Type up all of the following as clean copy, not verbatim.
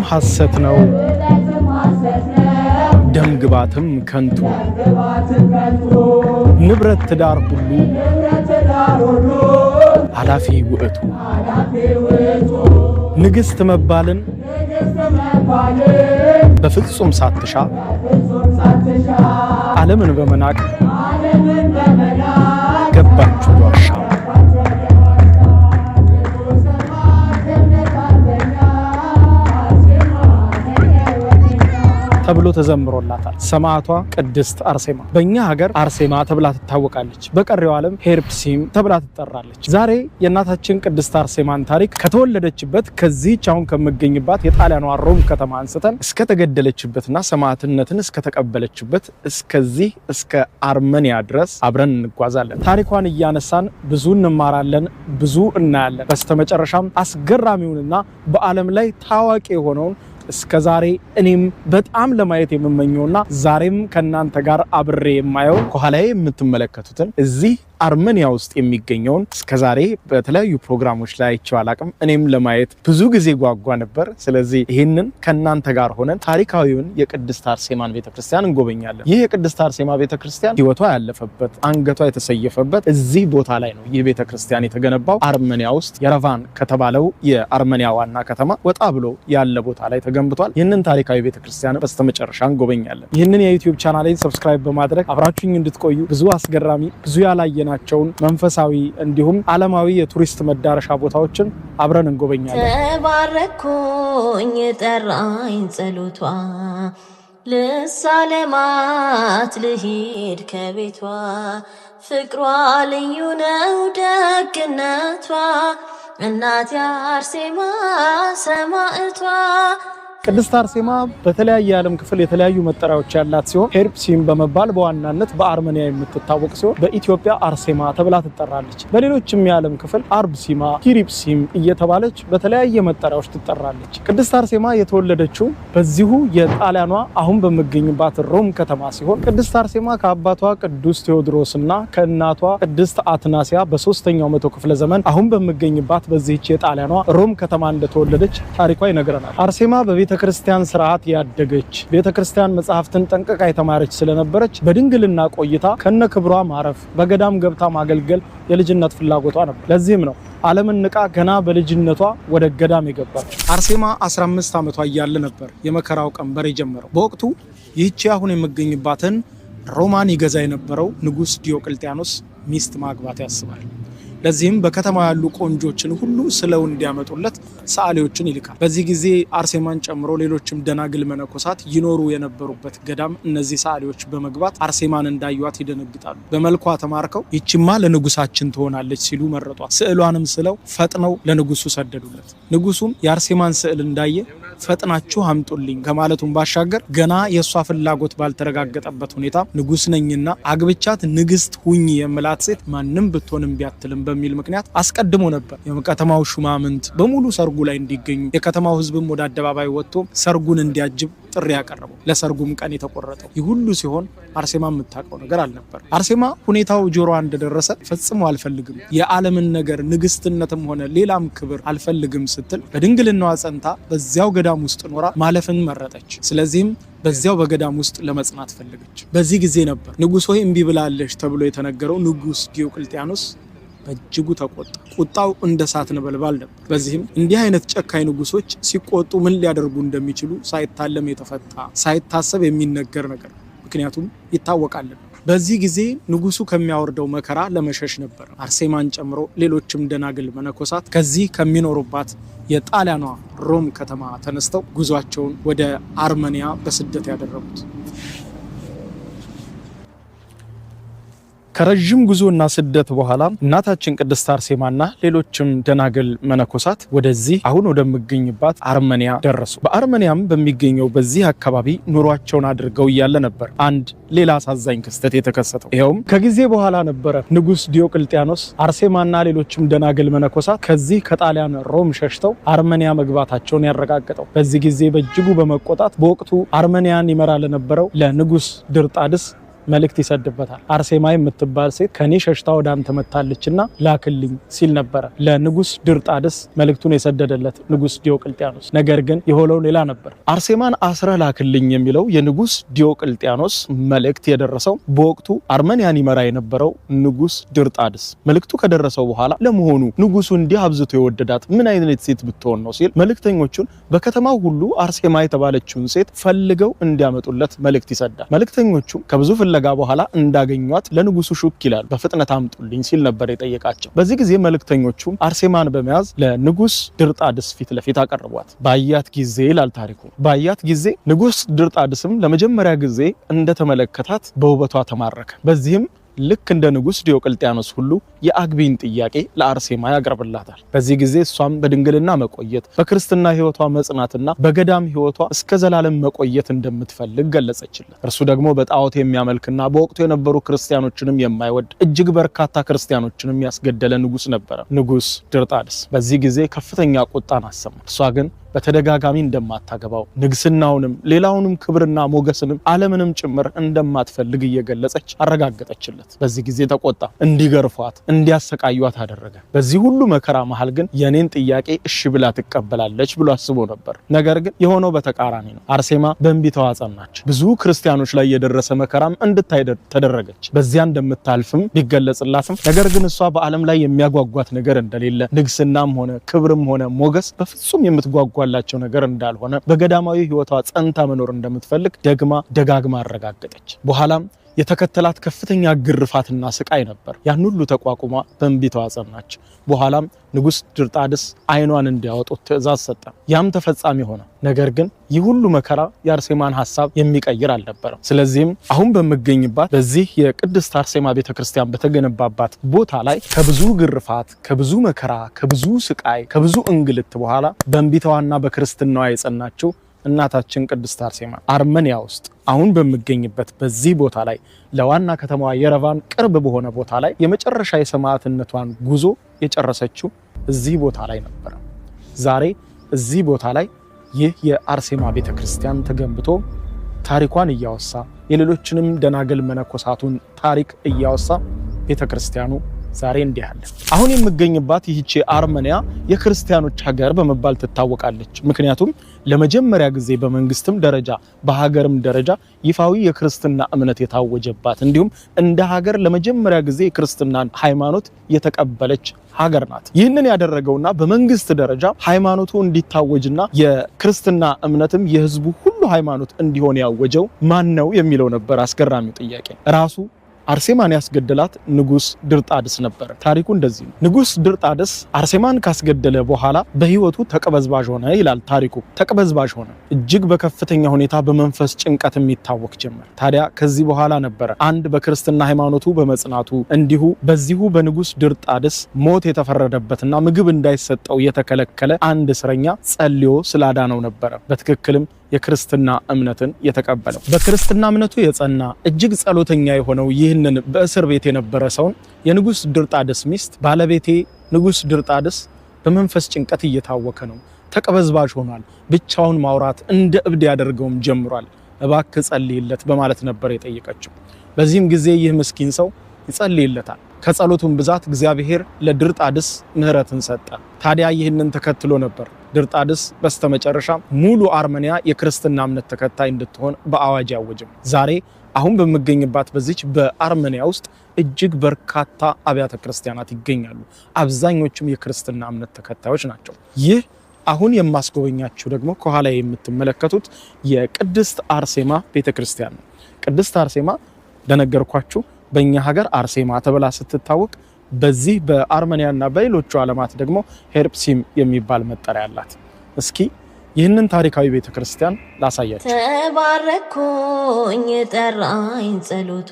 ሐሰት ነው ደምግባትም ከንቱ ንብረት ትዳር ሁሉ ኃላፊ ውእቱ ንግሥት መባልን በፍጹም ሳትሻ ዓለምን በመናቅ ገባች ዋሻ ተብሎ ተዘምሮላታል። ሰማዕቷ ቅድስት አርሴማ በእኛ ሀገር አርሴማ ተብላ ትታወቃለች። በቀሪው ዓለም ሄርፕሲም ተብላ ትጠራለች። ዛሬ የእናታችን ቅድስት አርሴማን ታሪክ ከተወለደችበት ከዚህች አሁን ከመገኝባት የጣሊያኗ ሮም ከተማ አንስተን እስከተገደለችበትና ሰማዕትነትን እስከተቀበለችበት እስከዚህ እስከ አርመኒያ ድረስ አብረን እንጓዛለን። ታሪኳን እያነሳን ብዙ እንማራለን፣ ብዙ እናያለን። በስተመጨረሻም አስገራሚውንና በዓለም ላይ ታዋቂ የሆነውን እስከዛሬ እኔም በጣም ለማየት የምመኘውና ዛሬም ከናንተ ጋር አብሬ የማየው ከኋላዬ የምትመለከቱትን እዚህ አርመኒያ ውስጥ የሚገኘውን እስከዛሬ በተለያዩ ፕሮግራሞች ላይ አይቼው አላቅም። እኔም ለማየት ብዙ ጊዜ ጓጓ ነበር። ስለዚህ ይህንን ከናንተ ጋር ሆነን ታሪካዊውን የቅድስት አርሴማን ቤተክርስቲያን እንጎበኛለን። ይህ የቅድስት አርሴማ ቤተክርስቲያን ሕይወቷ ያለፈበት አንገቷ የተሰየፈበት እዚህ ቦታ ላይ ነው። ይህ ቤተክርስቲያን የተገነባው አርመኒያ ውስጥ የረቫን ከተባለው የአርመኒያ ዋና ከተማ ወጣ ብሎ ያለ ቦታ ላይ ተገንብቷል። ይህንን ታሪካዊ ቤተክርስቲያን በስተመጨረሻ እንጎበኛለን። ይህንን የዩቲዩብ ቻናሌን ሰብስክራይብ በማድረግ አብራችሁኝ እንድትቆዩ ብዙ አስገራሚ ብዙ ያላየናቸውን መንፈሳዊ እንዲሁም ዓለማዊ የቱሪስት መዳረሻ ቦታዎችን አብረን እንጎበኛለን። ተባረኩኝ ጠራኝ ጸሎቷ ልሳለማት ልሂድ ከቤቷ ፍቅሯ ልዩ ነው ደግነቷ እናት አርሴማ ሰማዕቷ። ቅድስት አርሴማ በተለያየ ዓለም ክፍል የተለያዩ መጠሪያዎች ያላት ሲሆን ሄርፕሲም በመባል በዋናነት በአርመኒያ የምትታወቅ ሲሆን በኢትዮጵያ አርሴማ ተብላ ትጠራለች። በሌሎችም የዓለም ክፍል አርብሲማ፣ ኪሪፕሲም እየተባለች በተለያየ መጠሪያዎች ትጠራለች። ቅድስት አርሴማ የተወለደችው በዚሁ የጣሊያኗ አሁን በመገኝባት ሮም ከተማ ሲሆን ቅድስት አርሴማ ከአባቷ ቅዱስ ቴዎድሮስና ከእናቷ ቅድስት አትናሲያ በ3ኛው መቶ ክፍለ ዘመን አሁን በመገኝባት በዚህች የጣሊያኗ ሮም ከተማ እንደተወለደች ታሪኳ ይነግረናል። አርሴማ በቤተ ክርስቲያን ስርዓት ያደገች ቤተ ክርስቲያን መጽሐፍትን ጠንቅቃ የተማረች ስለነበረች በድንግልና ቆይታ ከነክብሯ ማረፍ በገዳም ገብታ ማገልገል የልጅነት ፍላጎቷ ነበር። ለዚህም ነው ዓለምን ንቃ ገና በልጅነቷ ወደ ገዳም የገባች። አርሴማ 15 ዓመቷ እያለ ነበር የመከራው ቀንበር የጀመረው። በወቅቱ ይህች አሁን የምገኝባትን ሮማን ይገዛ የነበረው ንጉስ ዲዮቅልጥያኖስ ሚስት ማግባት ያስባል። ለዚህም በከተማ ያሉ ቆንጆችን ሁሉ ስለው እንዲያመጡለት ሰዓሊዎችን ይልካል። በዚህ ጊዜ አርሴማን ጨምሮ ሌሎችም ደናግል መነኮሳት ይኖሩ የነበሩበት ገዳም እነዚህ ሰዓሊዎች በመግባት አርሴማን እንዳዩት ይደነግጣሉ። በመልኳ ተማርከው ይችማ ለንጉሳችን ትሆናለች ሲሉ መረጧት። ስዕሏንም ስለው ፈጥነው ለንጉሱ ሰደዱለት። ንጉሱም የአርሴማን ስዕል እንዳየ ፈጥናችሁ አምጡልኝ ከማለቱም ባሻገር ገና የሷ ፍላጎት ባልተረጋገጠበት ሁኔታ ንጉስ ነኝና አግብቻት ንግስት ሁኚ የምላት ሴት ማንም ብትሆንም ቢያትልም በሚል ምክንያት አስቀድሞ ነበር የከተማው ሹማምንት በሙሉ ሰርጉ ላይ እንዲገኙ የከተማው ህዝብም ወደ አደባባይ ወጥቶ ሰርጉን እንዲያጅብ ጥሪ ያቀረበው። ለሰርጉም ቀን የተቆረጠው ይህ ሁሉ ሲሆን አርሴማ የምታውቀው ነገር አልነበር። አርሴማ ሁኔታው ጆሮዋ እንደደረሰ ፈጽሞ አልፈልግም የዓለምን ነገር ንግስትነትም ሆነ ሌላም ክብር አልፈልግም ስትል በድንግልናዋ ጸንታ በዚያው ገዳም ውስጥ ኖራ ማለፍን መረጠች። ስለዚህም በዚያው በገዳም ውስጥ ለመጽናት ፈለገች። በዚህ ጊዜ ነበር ንጉስ ሆይ እምቢ ብላለች ተብሎ የተነገረው ንጉስ ዲዮቅልጥያኖስ በእጅጉ ተቆጣ። ቁጣው እንደ እሳት ነበልባል ነበር። በዚህም እንዲህ አይነት ጨካኝ ንጉሶች ሲቆጡ ምን ሊያደርጉ እንደሚችሉ ሳይታለም የተፈታ ሳይታሰብ የሚነገር ነገር፣ ምክንያቱም ይታወቃል። በዚህ ጊዜ ንጉሱ ከሚያወርደው መከራ ለመሸሽ ነበር አርሴማን ጨምሮ ሌሎችም ደናግል መነኮሳት ከዚህ ከሚኖሩባት የጣሊያኗ ሮም ከተማ ተነስተው ጉዟቸውን ወደ አርመኒያ በስደት ያደረጉት። ከረጅም ጉዞና ስደት በኋላ እናታችን ቅድስት አርሴማና ሌሎችም ደናግል መነኮሳት ወደዚህ አሁን ወደምገኝባት አርመኒያ ደረሱ። በአርመኒያም በሚገኘው በዚህ አካባቢ ኑሯቸውን አድርገው እያለ ነበር አንድ ሌላ አሳዛኝ ክስተት የተከሰተው። ይኸውም ከጊዜ በኋላ ነበረ ንጉስ ዲዮቅልጥያኖስ አርሴማና ሌሎችም ደናግል መነኮሳት ከዚህ ከጣሊያን ሮም ሸሽተው አርመኒያ መግባታቸውን ያረጋገጠው። በዚህ ጊዜ በእጅጉ በመቆጣት በወቅቱ አርመኒያን ይመራ ለነበረው ለንጉስ ድርጣድስ መልእክት ይሰድበታል። አርሴማ የምትባል ሴት ከኔ ሸሽታ ወደ አንተ መጣለችና ላክልኝ ሲል ነበረ ለንጉስ ድርጣድስ መልእክቱን የሰደደለት ንጉስ ዲዮቅልጥያኖስ። ነገር ግን የሆነው ሌላ ነበር። አርሴማን አስረ ላክልኝ የሚለው የንጉስ ዲዮቅልጥያኖስ መልእክት የደረሰው በወቅቱ አርመኒያን ይመራ የነበረው ንጉስ ድርጣድስ። መልእክቱ ከደረሰው በኋላ ለመሆኑ ንጉሱ እንዲህ አብዝቶ የወደዳት ምን አይነት ሴት ብትሆን ነው ሲል መልእክተኞቹን በከተማው ሁሉ አርሴማ የተባለችውን ሴት ፈልገው እንዲያመጡለት መልእክት ይሰዳል። መልእክተኞቹም ከብዙ ፍለጋ በኋላ እንዳገኟት ለንጉሱ ሹክ ይላል። በፍጥነት አምጡልኝ ሲል ነበር የጠየቃቸው። በዚህ ጊዜ መልእክተኞቹም አርሴማን በመያዝ ለንጉስ ድርጣድስ ፊት ለፊት አቀረቧት። ባያት ጊዜ ይላል ታሪኩ። ባያት ጊዜ ንጉስ ድርጣድስም ለመጀመሪያ ጊዜ እንደተመለከታት በውበቷ ተማረከ። በዚህም ልክ እንደ ንጉስ ዲዮቅልጥያኖስ ሁሉ የአግቢን ጥያቄ ለአርሴማ ያቀርብላታል። በዚህ ጊዜ እሷም በድንግልና መቆየት፣ በክርስትና ህይወቷ መጽናትና በገዳም ህይወቷ እስከ ዘላለም መቆየት እንደምትፈልግ ገለጸችለት። እርሱ ደግሞ በጣዖት የሚያመልክና በወቅቱ የነበሩ ክርስቲያኖችንም የማይወድ እጅግ በርካታ ክርስቲያኖችንም ያስገደለ ንጉስ ነበረ ንጉስ ድርጣድስ። በዚህ ጊዜ ከፍተኛ ቁጣን አሰማ። እሷ ግን በተደጋጋሚ እንደማታገባው ንግስናውንም ሌላውንም ክብርና ሞገስንም ዓለምንም ጭምር እንደማትፈልግ እየገለጸች አረጋገጠችለት። በዚህ ጊዜ ተቆጣ። እንዲገርፏት እንዲያሰቃዩት አደረገ። በዚህ ሁሉ መከራ መሃል ግን የኔን ጥያቄ እሺ ብላ ትቀበላለች ብሎ አስቦ ነበር። ነገር ግን የሆነው በተቃራኒ ነው። አርሴማ በእንቢታዋ ጸናች። ብዙ ክርስቲያኖች ላይ የደረሰ መከራም እንድታይ ተደረገች። በዚያ እንደምታልፍም ቢገለጽላትም ነገር ግን እሷ በዓለም ላይ የሚያጓጓት ነገር እንደሌለ ንግስናም ሆነ ክብርም ሆነ ሞገስ በፍጹም የምትጓጓ ላቸው ነገር እንዳልሆነ በገዳማዊ ህይወቷ ጸንታ መኖር እንደምትፈልግ ደጋግማ አረጋገጠች። በኋላም የተከተላት ከፍተኛ ግርፋትና ስቃይ ነበር። ያን ሁሉ ተቋቁማ በእንቢታዋ ጸናች። በኋላም ንጉስ ድርጣድስ አይኗን እንዲያወጡት ትእዛዝ ሰጠ። ያም ተፈጻሚ ሆነ። ነገር ግን ይህ ሁሉ መከራ የአርሴማን ሐሳብ የሚቀይር አልነበረም። ስለዚህም አሁን በመገኝባት በዚህ የቅድስት አርሴማ ቤተክርስቲያን በተገነባባት ቦታ ላይ ከብዙ ግርፋት፣ ከብዙ መከራ፣ ከብዙ ስቃይ፣ ከብዙ እንግልት በኋላ በእንቢታዋና በክርስትናዋ የጸናችው እናታችን ቅድስት አርሴማ አርመኒያ ውስጥ አሁን በመገኝበት በዚህ ቦታ ላይ ለዋና ከተማዋ የረቫን ቅርብ በሆነ ቦታ ላይ የመጨረሻ የሰማዕትነቷን ጉዞ የጨረሰችው እዚህ ቦታ ላይ ነበር። ዛሬ እዚህ ቦታ ላይ ይህ የአርሴማ ቤተክርስቲያን ተገንብቶ ታሪኳን እያወሳ የሌሎችንም ደናግል መነኮሳቱን ታሪክ እያወሳ ቤተክርስቲያኑ ዛሬ እንዲህ አለ። አሁን የምገኝባት ይህች አርመኒያ የክርስቲያኖች ሀገር በመባል ትታወቃለች። ምክንያቱም ለመጀመሪያ ጊዜ በመንግስትም ደረጃ በሀገርም ደረጃ ይፋዊ የክርስትና እምነት የታወጀባት እንዲሁም እንደ ሀገር ለመጀመሪያ ጊዜ የክርስትና ሃይማኖት የተቀበለች ሀገር ናት። ይህንን ያደረገውና በመንግስት ደረጃ ሃይማኖቱ እንዲታወጅና የክርስትና እምነትም የህዝቡ ሁሉ ሃይማኖት እንዲሆን ያወጀው ማን ነው የሚለው ነበር አስገራሚው ጥያቄ። ራሱ አርሴማን ያስገደላት ንጉስ ድርጣድስ ነበር። ታሪኩ እንደዚህ ነው። ንጉስ ድርጣድስ አርሴማን ካስገደለ በኋላ በህይወቱ ተቀበዝባዥ ሆነ ይላል ታሪኩ። ተቀበዝባዥ ሆነ። እጅግ በከፍተኛ ሁኔታ በመንፈስ ጭንቀት የሚታወክ ጀመር። ታዲያ ከዚህ በኋላ ነበር አንድ በክርስትና ሃይማኖቱ በመጽናቱ እንዲሁ በዚሁ በንጉስ ድርጣድስ ሞት የተፈረደበትና ምግብ እንዳይሰጠው የተከለከለ አንድ እስረኛ ጸልዮ ስላዳነው ነበር በትክክልም የክርስትና እምነትን የተቀበለው። በክርስትና እምነቱ የጸና እጅግ ጸሎተኛ የሆነው ይህንን በእስር ቤት የነበረ ሰውን የንጉስ ድርጣድስ ሚስት ባለቤቴ ንጉስ ድርጣድስ በመንፈስ ጭንቀት እየታወከ ነው፣ ተቀበዝባዥ ሆኗል፣ ብቻውን ማውራት እንደ እብድ ያደርገውም ጀምሯል፣ እባክህ ጸልይለት በማለት ነበር የጠየቀችው። በዚህም ጊዜ ይህ ምስኪን ሰው ይጸልይለታል። ከጸሎቱም ብዛት እግዚአብሔር ለድርጣድስ ምህረትን ሰጠ። ታዲያ ይህንን ተከትሎ ነበር ድርጣድስ በስተመጨረሻ ሙሉ አርመኒያ የክርስትና እምነት ተከታይ እንድትሆን በአዋጅ ያወጀው። ዛሬ አሁን በመገኝባት በዚች በአርመኒያ ውስጥ እጅግ በርካታ አብያተ ክርስቲያናት ይገኛሉ። አብዛኞቹም የክርስትና እምነት ተከታዮች ናቸው። ይህ አሁን የማስጎበኛችሁ ደግሞ ከኋላ የምትመለከቱት የቅድስት አርሴማ ቤተክርስቲያን ነው። ቅድስት አርሴማ እንደነገርኳችሁ በእኛ ሀገር አርሴማ ተብላ ስትታወቅ በዚህ በአርመኒያና በሌሎቹ ዓለማት ደግሞ ሄርፕሲም የሚባል መጠሪያ አላት። እስኪ ይህንን ታሪካዊ ቤተክርስቲያን ላሳያችሁ። ተባረኩኝ ጠራኝ ጸሎቷ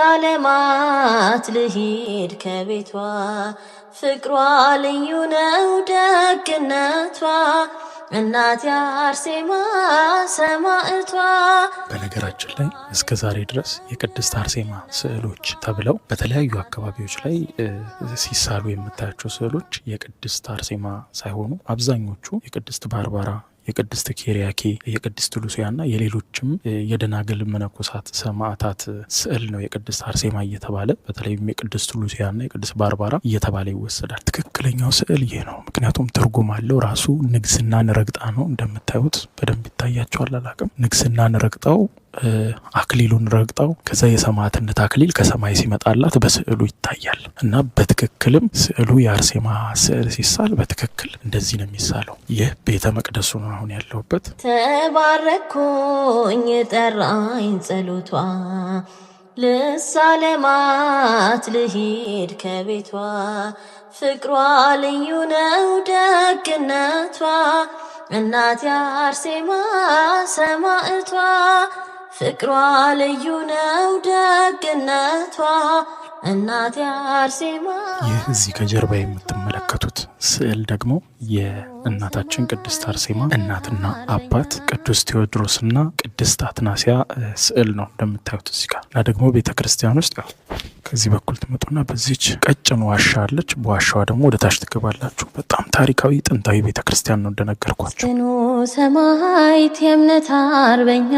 ልሳለማት ልሂድ ከቤቷ ፍቅሯ ልዩ ነው ደግነቷ እናት አርሴማ ሰማዕቷ። በነገራችን ላይ እስከ ዛሬ ድረስ የቅድስት አርሴማ ስዕሎች ተብለው በተለያዩ አካባቢዎች ላይ ሲሳሉ የምታያቸው ስዕሎች የቅድስት አርሴማ ሳይሆኑ አብዛኞቹ የቅድስት ባርባራ፣ የቅድስት ኪሪያኬ፣ የቅድስት ሉሲያና የሌሎችም የደናግል መነኮሳት ሰማዕታት ስዕል ነው የቅድስት አርሴማ እየተባለ በተለይም የቅድስት ሉሲያና የቅድስት ባርባራ እየተባለ ይወሰዳል። ትክክለኛው ስዕል ይሄ ነው። ምክንያቱም ትርጉም አለው። ራሱ ንግስናን ረግጣ ነው። እንደምታዩት በደንብ ይታያቸዋል። አላቅም ንግስናን ረግጣው አክሊሉን ረግጣው ከዛ የሰማዕትነት አክሊል ከሰማይ ሲመጣላት በስዕሉ ይታያል። እና በትክክልም ስዕሉ የአርሴማ ስዕል ሲሳል በትክክል እንደዚህ ነው የሚሳለው። ይህ ቤተ መቅደሱ ነው አሁን ያለሁበት። ተባረኩኝ ጠራኝ ጸሎቷ ልሳለማት ልሂድ ከቤቷ ፍቅሯ ልዩ ነው ደግነቷ እናቴ አርሴማ ሰማዕቷ ፍቅሯ ልዩ ነው ደግነቷ እናቴ አርሴማ። ይህ እዚህ ከጀርባ የምትመለከቱት ስዕል ደግሞ የእናታችን ቅድስት አርሴማ እናትና አባት ቅዱስ ቴዎድሮስና ቅድስት አትናሲያ ስዕል ነው እንደምታዩት እዚህ ጋር። እና ደግሞ ቤተ ክርስቲያን ውስጥ ያው ከዚህ በኩል ትመጡና በዚች ቀጭን ዋሻ አለች። በዋሻዋ ደግሞ ወደ ታች ትገባላችሁ። በጣም ታሪካዊ ጥንታዊ ቤተ ክርስቲያን ነው እንደነገርኳችሁ። ጽኑ ሰማዕት የእምነት አርበኛ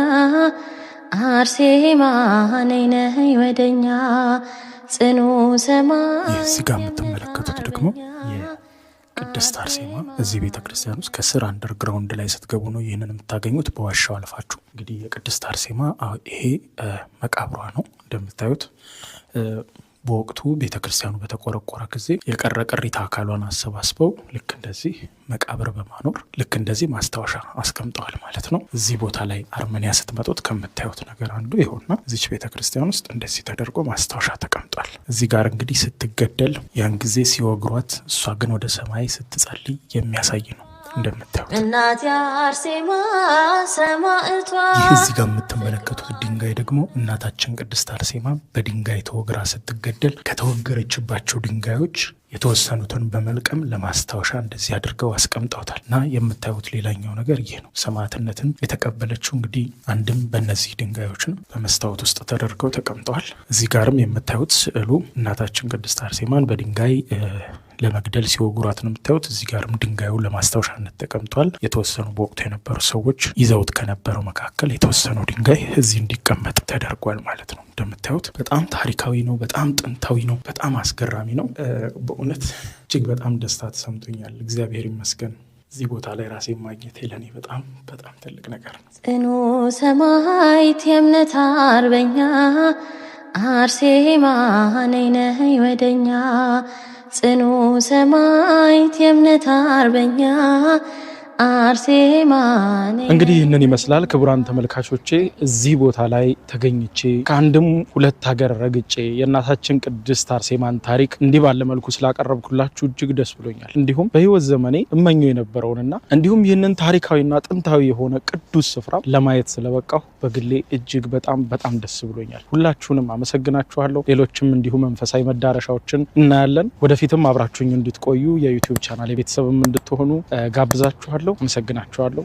አርሴማ ነይ ነይ ወደኛ ጽኑ ሰማዕት። ይህ እዚህ ጋር የምትመለከቱት ደግሞ የቅድስት አርሴማ እዚህ ቤተ ክርስቲያን ውስጥ ከስር አንደርግራውንድ ላይ ስትገቡ ነው ይህንን የምታገኙት። በዋሻው አልፋችሁ እንግዲህ የቅድስት አርሴማ ይሄ መቃብሯ ነው እንደምታዩት። በወቅቱ ቤተ ክርስቲያኑ በተቆረቆረ ጊዜ የቀረ ቅሪተ አካሏን አሰባስበው ልክ እንደዚህ መቃብር በማኖር ልክ እንደዚህ ማስታወሻ አስቀምጠዋል ማለት ነው። እዚህ ቦታ ላይ አርመኒያ ስትመጡት ከምታዩት ነገር አንዱ ይሆንና እዚች ቤተ ክርስቲያን ውስጥ እንደዚህ ተደርጎ ማስታወሻ ተቀምጧል። እዚህ ጋር እንግዲህ ስትገደል ያን ጊዜ ሲወግሯት፣ እሷ ግን ወደ ሰማይ ስትጸልይ የሚያሳይ ነው እንደምታዩት። እናቴ አርሴማ ሰማዕቷ። ይህ እዚህ ጋር የምትመለከቱት ድንጋይ ደግሞ እናታችን ቅድስት አርሴማ በድንጋይ ተወግራ ስትገደል ከተወገረችባቸው ድንጋዮች የተወሰኑትን በመልቀም ለማስታወሻ እንደዚህ አድርገው አስቀምጠውታል። እና የምታዩት ሌላኛው ነገር ይህ ነው። ሰማዕትነትን የተቀበለችው እንግዲህ አንድም በእነዚህ ድንጋዮች ነው፣ በመስታወት ውስጥ ተደርገው ተቀምጠዋል። እዚህ ጋርም የምታዩት ስዕሉ እናታችን ቅድስት አርሴማን በድንጋይ ለመግደል ሲወጉራት ነው የምታዩት። እዚህ ጋርም ድንጋዩ ለማስታወሻነት ተቀምጧል። የተወሰኑ በወቅቱ የነበሩ ሰዎች ይዘውት ከነበረው መካከል የተወሰነው ድንጋይ እዚህ እንዲቀመጥ ተደርጓል ማለት ነው። እንደምታዩት በጣም ታሪካዊ ነው፣ በጣም ጥንታዊ ነው፣ በጣም አስገራሚ ነው። በእውነት እጅግ በጣም ደስታ ተሰምቶኛል። እግዚአብሔር ይመስገን። እዚህ ቦታ ላይ ራሴ ማግኘት ለኔ በጣም በጣም ትልቅ ነገር ነው። ጽኑ ሰማዕት የእምነት አርበኛ አርሴማ ነይ ነይ ወደኛ ጽኑ ሰማዕት የእምነት አርበኛ አርሴማ። እንግዲህ ይህንን ይመስላል ክቡራን ተመልካቾቼ። እዚህ ቦታ ላይ ተገኝቼ ከአንድም ሁለት ሀገር ረግጬ የእናታችን ቅድስት አርሴማን ታሪክ እንዲህ ባለ መልኩ ስላቀረብኩላችሁ እጅግ ደስ ብሎኛል። እንዲሁም በሕይወት ዘመኔ እመኘው የነበረውንና እንዲሁም ይህንን ታሪካዊና ጥንታዊ የሆነ ቅዱስ ስፍራ ለማየት ስለበቃሁ በግሌ እጅግ በጣም በጣም ደስ ብሎኛል። ሁላችሁንም አመሰግናችኋለሁ። ሌሎችም እንዲሁ መንፈሳዊ መዳረሻዎችን እናያለን። ወደፊትም አብራችሁኝ እንድትቆዩ የዩቲዩብ ቻናል ቤተሰብም እንድትሆኑ ጋብዛችኋለሁ። አመሰግናችኋለሁ።